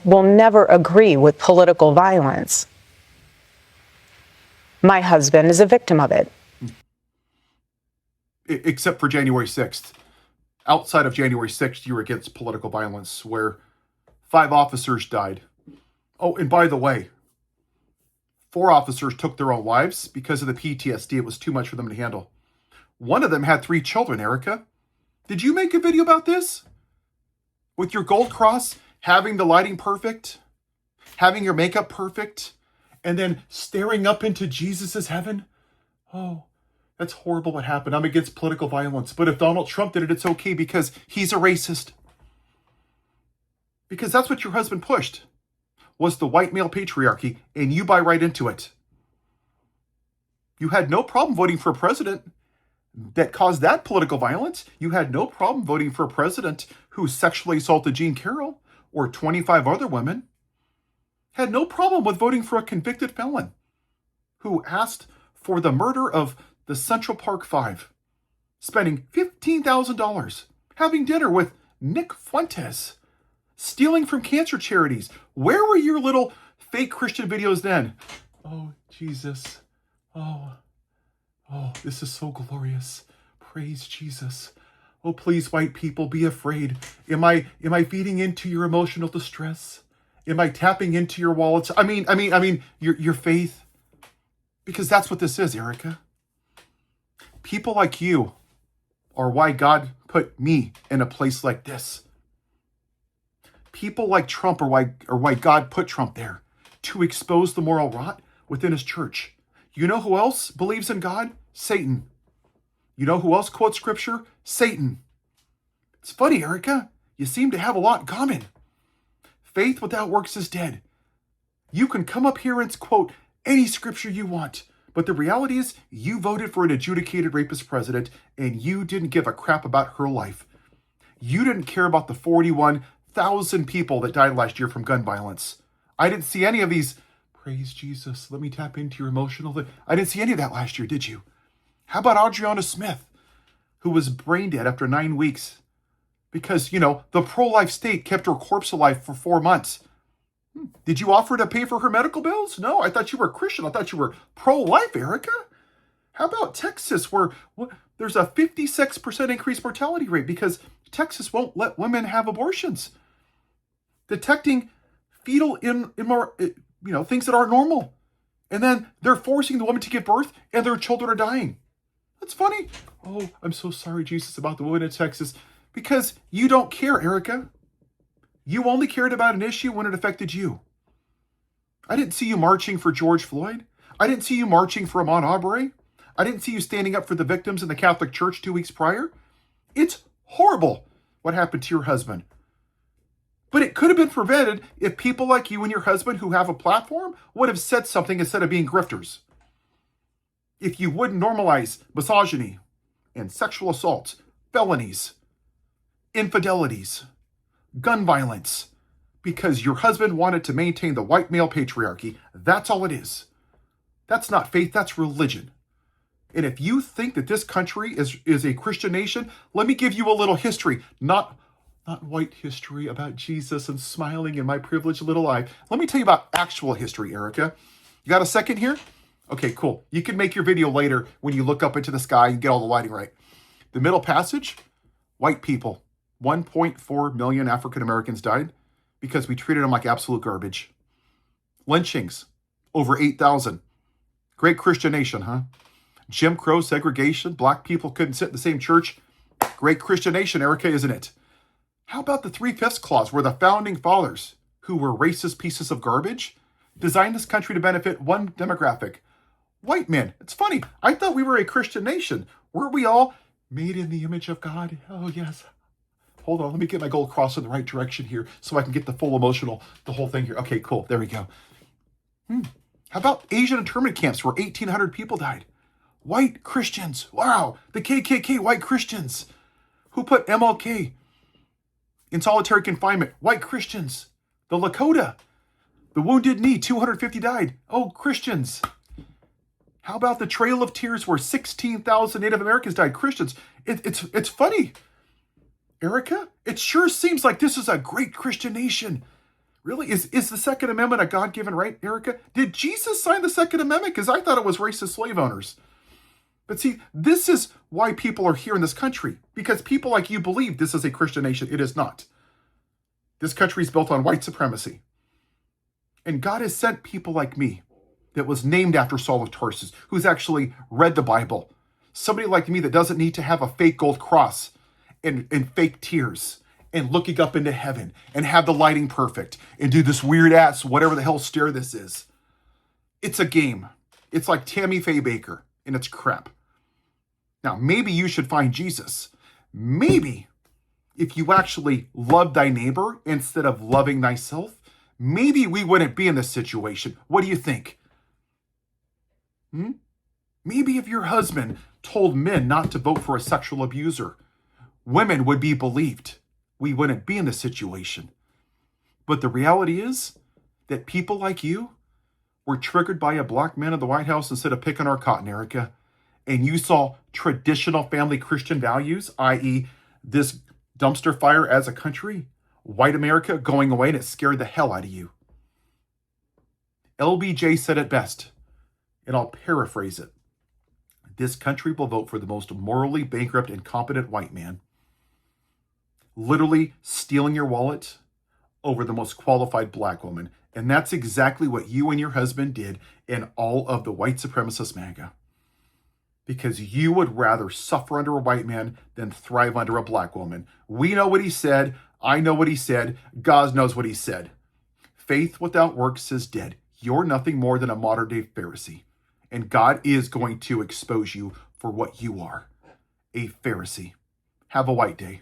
will never agree with political violence. My husband is a victim of it. Except for January 6th. Outside of January 6th, you were against political violence, where 5 officers died. Oh, and by the way, 4 officers took their own lives because of the PTSD. It was too much for them to handle. One of them had 3 children, Erika. Did you make a video about this? With your gold cross, having the lighting perfect, having your makeup perfect, and then staring up into Jesus' heaven? Oh, that's horrible what happened. I'm against political violence. But if Donald Trump did it, it's okay because he's a racist. Because that's what your husband pushed, was the white male patriarchy, and you buy right into it. You had no problem voting for a president that caused that political violence. You had no problem voting for a president who sexually assaulted Jean Carroll or 25 other women. Had no problem with voting for a convicted felon who asked for the murder of the Central Park Five, spending $15,000, having dinner with Nick Fuentes, stealing from cancer charities. Where were your little fake Christian videos then? Oh, Jesus. Oh, this is so glorious. Praise Jesus. Oh, please, white people, be afraid. Am I feeding into your emotional distress? Am I tapping into your wallets? I mean, your faith? Because that's what this is, Erika. People like you are why God put me in a place like this. People like Trump are why God put Trump there, to expose the moral rot within his church. You know who else believes in God? Satan. You know who else quotes scripture? Satan. It's funny, Erika. You seem to have a lot in common. Faith without works is dead. You can come up here and quote any scripture you want, but the reality is you voted for an adjudicated rapist president and you didn't give a crap about her life. You didn't care about the 41,000 people that died last year from gun violence. I didn't see any of these, praise Jesus, let me tap into your emotional. I didn't see any of that last year, did you? How about Adriana Smith, who was brain dead after 9 weeks? Because, the pro-life state kept her corpse alive for 4 months. Did you offer to pay for her medical bills? No, I thought you were a Christian. I thought you were pro-life, Erika. How about Texas, where there's a 56% increased mortality rate because Texas won't let women have abortions, detecting fetal things that aren't normal, and then they're forcing the woman to give birth, and their children are dying. That's funny. Oh, I'm so sorry, Jesus, about the women in Texas, because you don't care, Erika. You only cared about an issue when it affected you. I didn't see you marching for George Floyd. I didn't see you marching for Ahmaud Arbery. I didn't see you standing up for the victims in the Catholic Church 2 weeks prior. It's horrible what happened to your husband. But it could have been prevented if people like you and your husband who have a platform would have said something instead of being grifters. If you wouldn't normalize misogyny and sexual assault, felonies, infidelities, gun violence, because your husband wanted to maintain the white male patriarchy. That's all it is. That's not faith, that's religion. And if you think that this country is a Christian nation, let me give you a little history, not white history about Jesus and smiling in my privileged little eye. Let me tell you about actual history, Erika. You got a second here? Okay, cool. You can make your video later when you look up into the sky and get all the lighting right. The Middle Passage, white people. 1.4 million African Americans died because we treated them like absolute garbage. Lynchings, over 8,000. Great Christian nation, huh? Jim Crow, segregation, black people couldn't sit in the same church. Great Christian nation, Erika, isn't it? How about the 3/5 clause, where the founding fathers, who were racist pieces of garbage, designed this country to benefit one demographic? White men. It's funny. I thought we were a Christian nation. Weren't we all made in the image of God? Oh, yes. Hold on, let me get my gold cross in the right direction here so I can get the full emotional, the whole thing here. Okay, cool. There we go. How about Asian internment camps where 1,800 people died? White Christians. Wow. The KKK, white Christians. Who put MLK in solitary confinement? White Christians. The Lakota. The Wounded Knee, 250 died. Oh, Christians. How about the Trail of Tears where 16,000 Native Americans died? Christians. It's funny. Erika, it sure seems like this is a great Christian nation Really? Is the Second Amendment a God-given right, Erika? Did Jesus sign the Second Amendment? Because I thought it was racist slave owners. But see, this is why people are here in this country. Because people like you believe this is a Christian nation. It is not. This country is built on white supremacy. And God has sent people like me that was named after Saul of Tarsus, who's actually read the Bible. Somebody like me that doesn't need to have a fake gold cross and fake tears and looking up into heaven and have the lighting perfect and do this weird ass, whatever the hell stare this is. It's a game. It's like Tammy Faye Baker, and it's crap. Now, maybe you should find Jesus. Maybe if you actually loved thy neighbor instead of loving thyself, maybe we wouldn't be in this situation. What do you think? Maybe if your husband told men not to vote for a sexual abuser, women would be believed. We wouldn't be in this situation. But the reality is that people like you were triggered by a black man in the White House instead of picking our cotton, Erika. And you saw traditional family Christian values, i.e. this dumpster fire as a country, white America going away, and it scared the hell out of you. LBJ said it best, and I'll paraphrase it. This country will vote for the most morally bankrupt, incompetent white man, literally stealing your wallet over the most qualified black woman. And that's exactly what you and your husband did in all of the white supremacist MAGA. Because you would rather suffer under a white man than thrive under a black woman. We know what he said. I know what he said. God knows what he said. Faith without works is dead. You're nothing more than a modern day Pharisee. And God is going to expose you for what you are, a Pharisee. Have a white day.